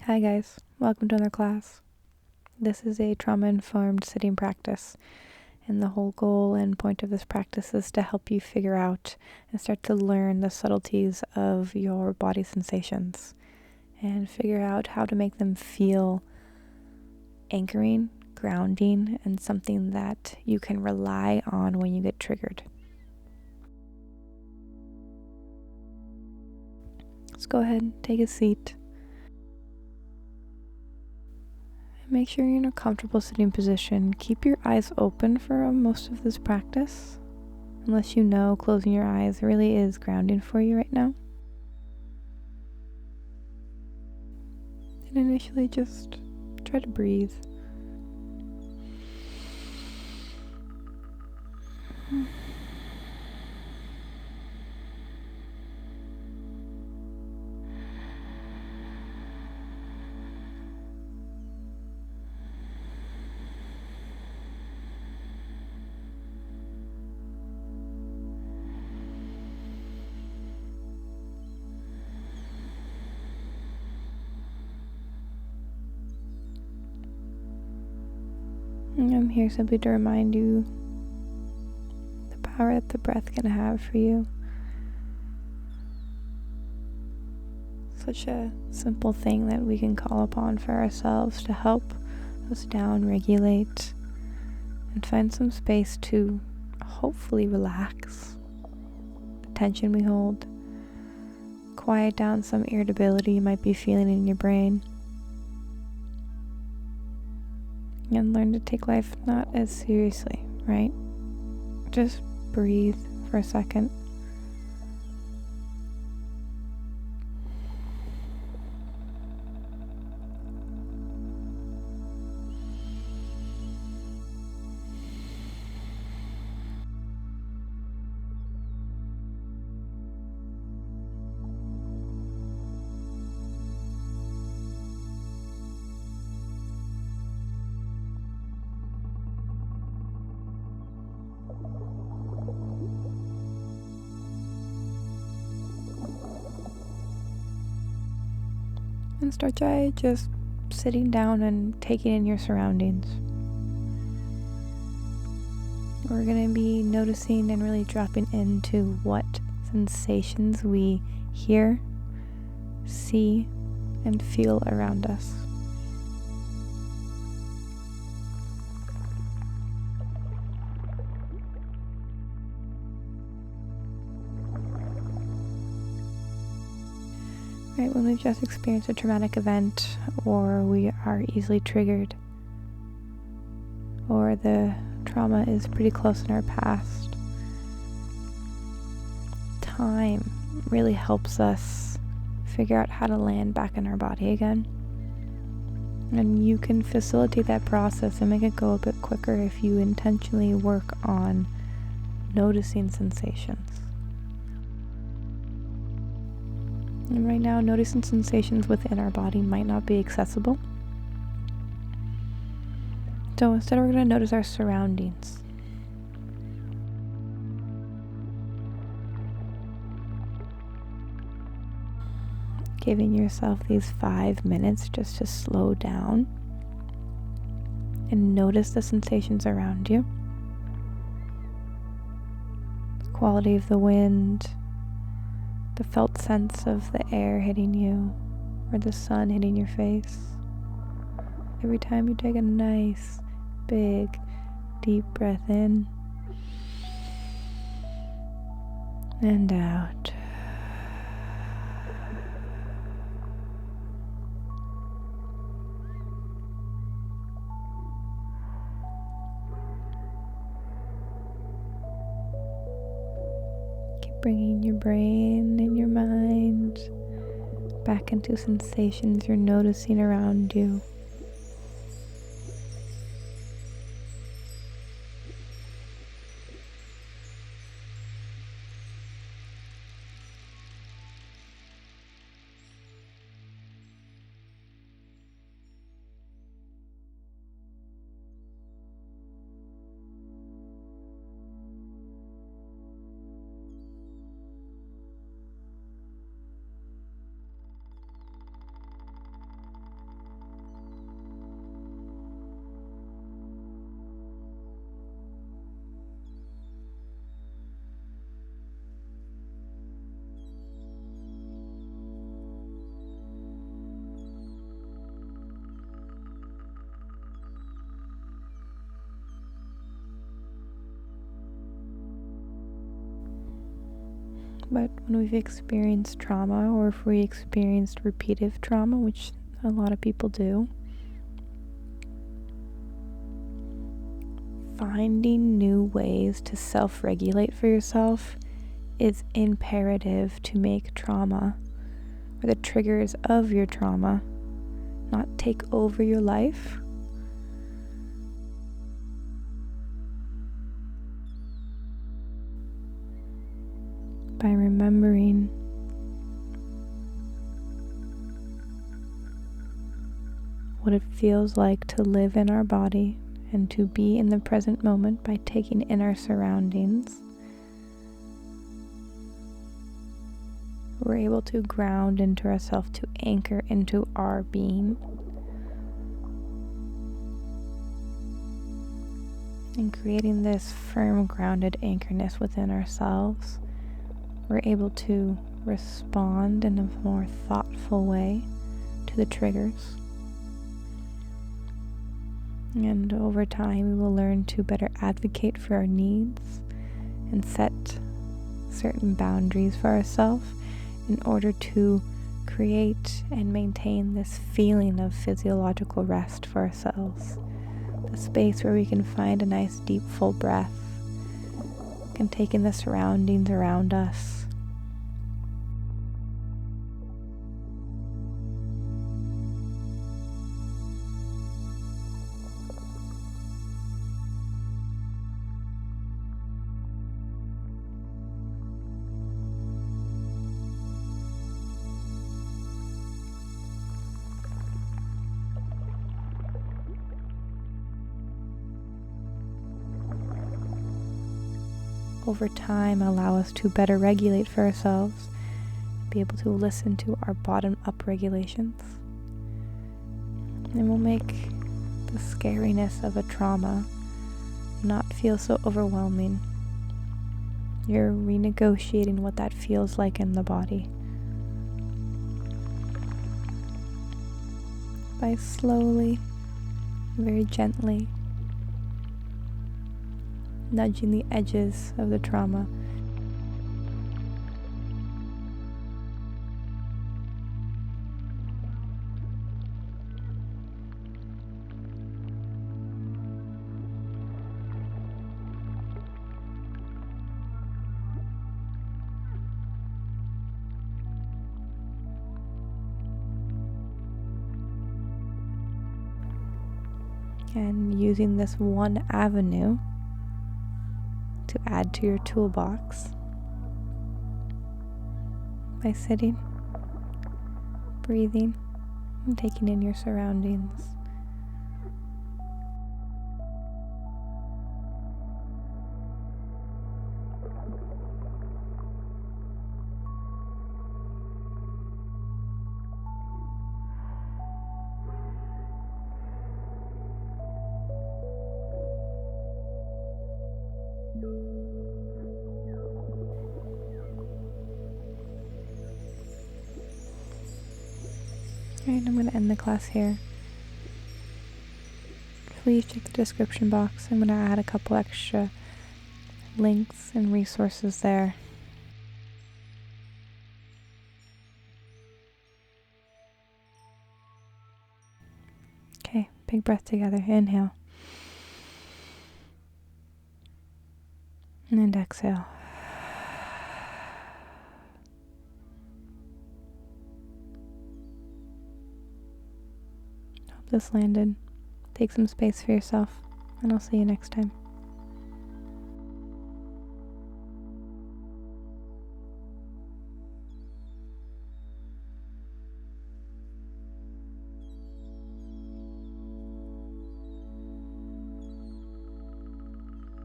Hi guys, welcome to another class. This is a trauma-informed sitting practice, and the whole goal and point of this practice is to help you figure out and start to learn the subtleties of your body sensations and figure out how to make them feel anchoring, grounding, and something that you can rely on when you get triggered. Let's go ahead, take a seat. Make sure you're in a comfortable sitting position. Keep your eyes open for most of this practice, unless you know closing your eyes really is grounding for you right now. And initially just try to breathe. I'm here simply to remind you the power that the breath can have for you. Such a simple thing that we can call upon for ourselves to help us down, regulate, and find some space to hopefully relax the tension we hold, quiet down some irritability you might be feeling in your brain, and learn to take life not as seriously, right? Just breathe for a second. And start by just sitting down and taking in your surroundings. We're going to be noticing and really dropping into what sensations we hear, see, and feel around us. Right, when we've just experienced a traumatic event, or we are easily triggered, or the trauma is pretty close in our past, time really helps us figure out how to land back in our body again. And you can facilitate that process and make it go a bit quicker if you intentionally work on noticing sensations. And right now, noticing sensations within our body might not be accessible. So instead, we're going to notice our surroundings. Giving yourself these 5 minutes just to slow down and notice the sensations around you. The quality of the wind, the felt sense of the air hitting you, or the sun hitting your face. Every time you take a nice, big, deep breath in and out. Bringing your brain and your mind back into sensations you're noticing around you. But when we've experienced trauma, or if we experienced repeative trauma, which a lot of people do, finding new ways to self-regulate for yourself is imperative to make trauma, or the triggers of your trauma, not take over your life. By remembering what it feels like to live in our body and to be in the present moment by taking in our surroundings, we're able to ground into ourselves, to anchor into our being. And creating this firm, grounded anchorness within ourselves, we're able to respond in a more thoughtful way to the triggers. And over time, we will learn to better advocate for our needs and set certain boundaries for ourselves in order to create and maintain this feeling of physiological rest for ourselves. The space where we can find a nice deep full breath, can take in the surroundings around us. Over time, allow us to better regulate for ourselves, be able to listen to our bottom-up regulations. And we'll make the scariness of a trauma not feel so overwhelming. You're renegotiating what that feels like in the body by slowly, very gently nudging the edges of the trauma. And using this one avenue to add to your toolbox by sitting, breathing, and taking in your surroundings. Alright, I'm going to end the class here. Please check the description box. I'm going to add a couple extra links and resources there. Okay, big breath together. Inhale. And exhale. Hope this landed. Take some space for yourself, and I'll see you next time.